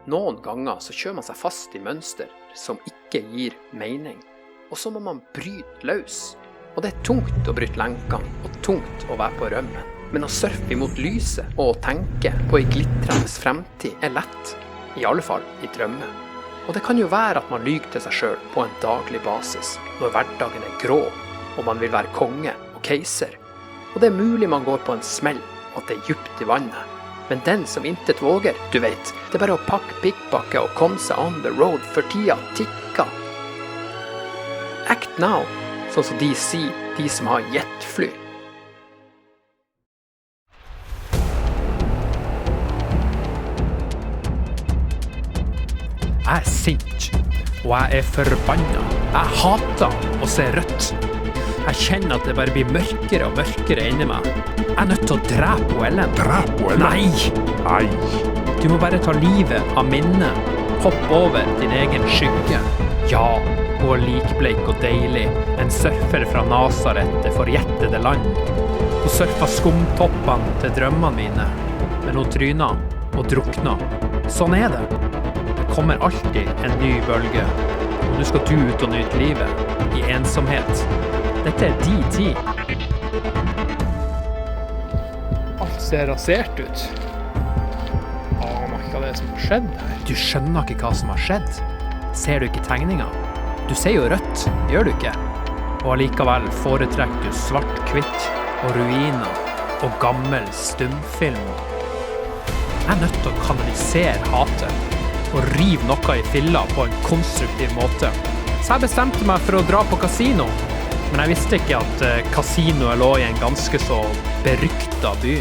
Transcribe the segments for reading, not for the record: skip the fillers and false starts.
Noen ganger så kjører man seg fast i mønster som ikke gir mening, og så må man bryte løs. Og det tungt å bryte lenkene, og tungt å være på rømmen. Men å surfe imot lyset og å tenke på en glitrende fremtid lett, i alle fall i drømme. Og det kan jo være at man lyger til seg selv på en daglig basis, når hverdagen grå, og man vil være konge og keiser. Og det mulig man går på en smell, og at det djupt i vannet. Men den som intet våger, du vet, det bare å pakke pikkpakke og komme seg on the road, for tida tikka. Act now, sånn som de sier, de som har jetfly. Jeg sint, og jeg forbanna. Jeg hater å se rødt. Jeg kjenner at det bare blir mørkere og mørkere inni meg. Jeg nødt til å drepe Ellen. Drepe Ellen? Nei! Du må bare ta livet av minnet. Hopp over din egen skygge. Ja, hun likbleik og deilig. En surfer fra Nazaret, det forjettede land. Hun surfa skumtoppene til drømmene mine. Men hun tryna og drukna. Sånn det. Det kommer alltid en ny bølge. Og du skal ut og nyte livet. I ensomhet. Dette de tid. Alt ser rasert ut. Aner ikke hva det som har skjedd her. Du skjønner ikke hva som har skjedd. Ser du ikke tegninga? Du ser jo rødt, gjør du ikke? Og allikevel foretrekker du svart-hvitt og ruiner og gammel stumfilm. Jeg er nødt til å kanalisere hatet og rive noe i filla på en konstruktiv måte. Så jeg bestemte meg for å dra på kasino. Men jeg visste ikke at kasinoet lå i en ganske så berykta by.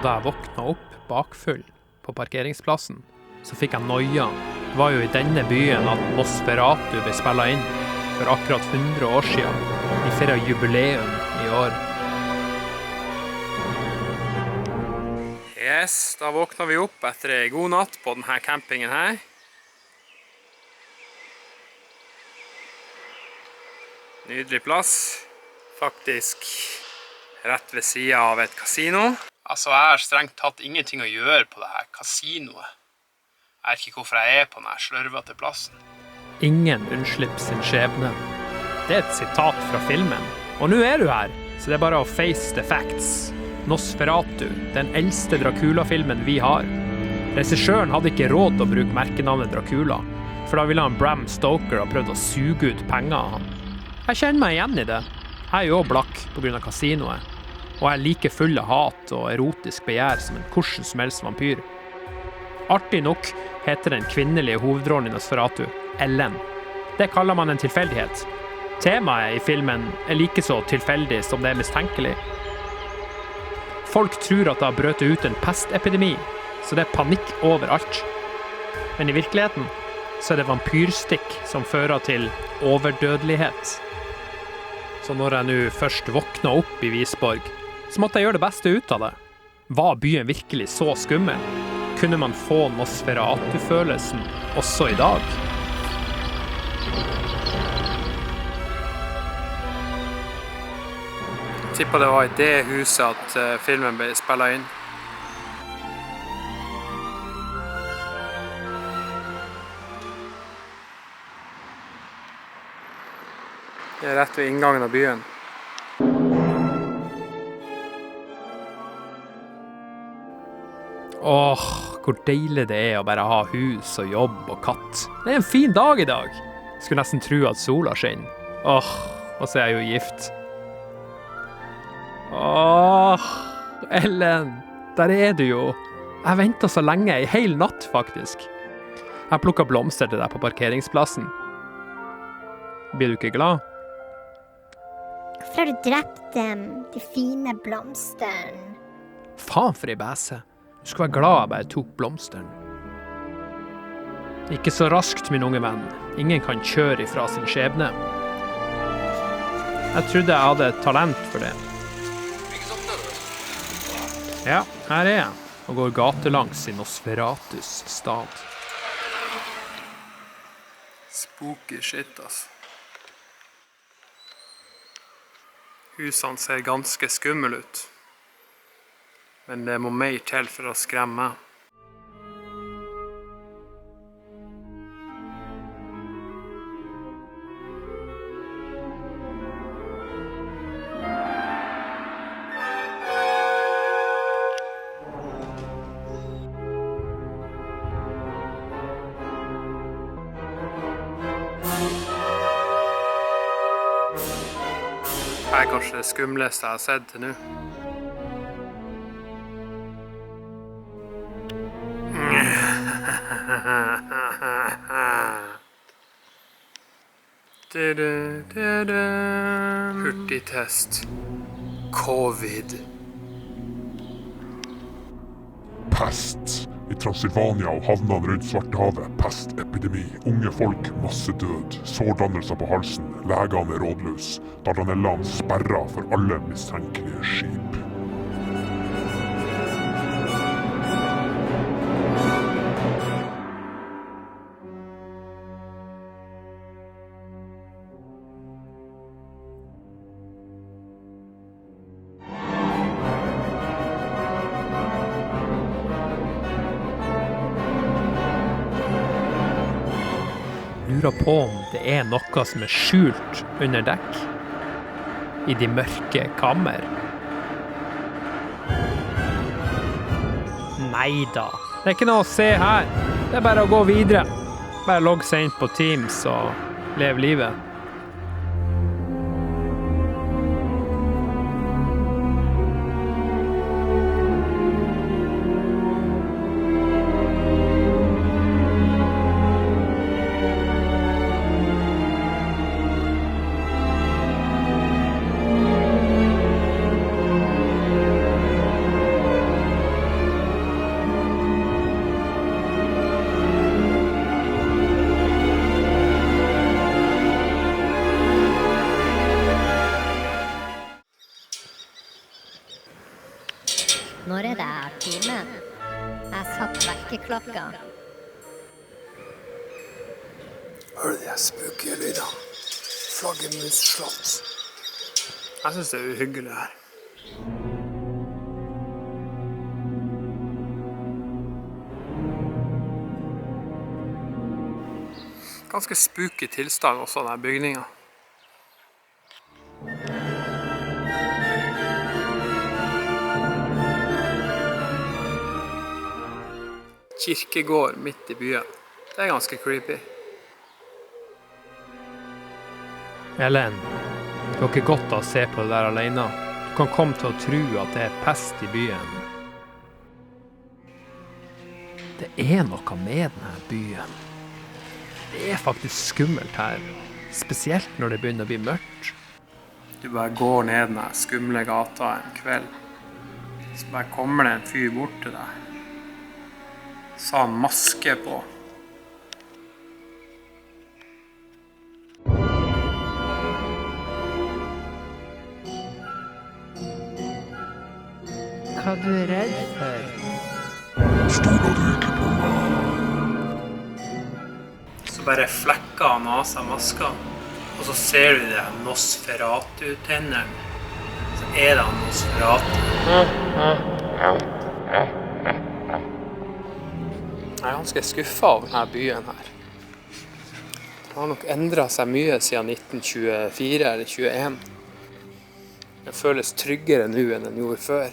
Da jeg våkna opp bakfull på parkeringsplassen, så fikk jeg noia. Det var jo i denne byen at Nosferatu ble spillet inn for akkurat 100 år siden. De feirer jubileum i år. Yes, da våkna vi opp etter en god natt på denne campingen her. Nydelig plass. Faktisk rett ved siden av et kasino. Altså, jeg har strengt tatt ingenting å gjøre på det her kasinoet. Jeg vet ikke hvorfor jeg på denne slørvete plassen. Ingen unnslipper sin skjebne. Det et sitat fra filmen. Og nå du her, så det bare å face the facts. Nosferatu, den eldste Dracula-filmen vi har. Regissøren hadde ikke råd til å bruke merkenavnet Dracula, for da ville han Bram Stoker ha prøvd å suge ut penger av han. Jeg kjenner meg igjen i det. Jeg jo også blakk på grunn av kasinoet, og jeg like full av hat og erotisk begjær som en hvordan som helst vampyr. Artig nok heter den kvinnelige hovedrollen i Nosferatu Ellen. Det kaller man en tilfeldighet. Temaet i filmen like så tilfeldig som det mistenkelig. Folk tror at det har brøtet ut en pestepidemi, så det panikk overalt. Men i virkeligheten så det vampyrstikk som fører til overdødelighet. Så når jeg nå først våkna opp i Visborg, så måtte jeg gjøre det beste ut av det. Var byen virkelig så skummel? Kunne man få Nosferatu-følelsen også i dag? Jeg tipper det var i det huset at filmen ble spillet inn. Det rett ved inngangen av byen. Åh, hvor deilig det å bare ha hus og jobb og katt. Det en fin dag i dag. Skulle nesten tro at sola skinner. Åh, og så jeg jo gift. Åh, Ellen, der du jo. Jeg ventet så lenge, i hel natt faktisk. Jeg plukket blomster til deg på parkeringsplassen. Blir du ikke glad? Hvorfor har du drept de fine blomsterne? Faen for ei bæse. Du skal være glad jeg bare tok blomsteren. Ikke så raskt, min unge venn. Ingen kan kjøre ifra sin skjebne. Jeg trodde jeg hadde et talent for det. Ja, her jeg, og går gatelangs i Nosferatus stad. Spooky shit, altså. Husene ser ganske skummel ut. Men det må mer til for å skremme. Det er kanskje det skumleste jeg har sett til nå. Hurtigtest. Covid. Pest. I Transylvania og havnene rundt Svartehavet. Pestepidemi. Unge folk, masse død. Sårdannelser på halsen. Legene rådløs. Dardanellaene sperra for alle mistenkelige skip. Lurer på om det er noe som er skjult under dekk i de mørke kammer. Neida, det er ikke noe å se her. Det er bare å gå videre. Bare logge seg inn på Teams og leve livet. Når er det her timen? Jeg satt vekkerklokka. Hører du de her spooky lydene? Flaggermusslott. Jeg synes det er uhyggelig her. Ganske spooky tilstand også, denne bygningen. Kirkegård midt i byen. Det er ganske creepy. Ellen, det går ikke godt å se på det der alene. Du kan komme til å tro at det er pest i byen. Det er noe med denne byen. Det er faktisk skummelt her. Spesielt når det begynner å bli mørkt. Du bare går ned denne skumle gata en kveld. Så bare kommer det en fyr bort til deg. Så har han maske på. Hva er du redd for? Stoler du ikke på meg? Så bare flekker han av seg maska, og så ser du det Nosferatu-tennene. Så er det han Nosferatu. Jeg er ganske skuffet av denne byen her. Det har nok endret seg mye siden 1924 eller 21. Den føles tryggere nå enn den gjorde før.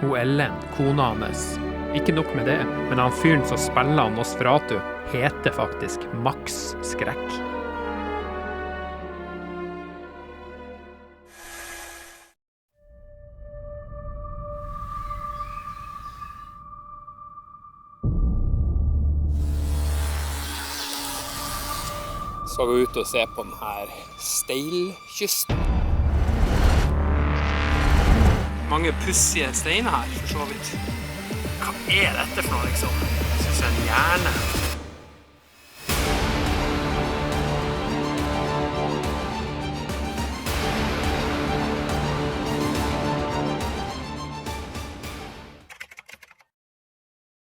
Hun Ellen, kona hans. Ikke nok med det, men han fyren som spiller Nosferatu heter faktisk Max Skrekk. Så gå ut og se på denne steilkysten. Mange pussige steiner her, for så vidt. Hva er dette for noe, liksom? Jeg synes det er en hjerne.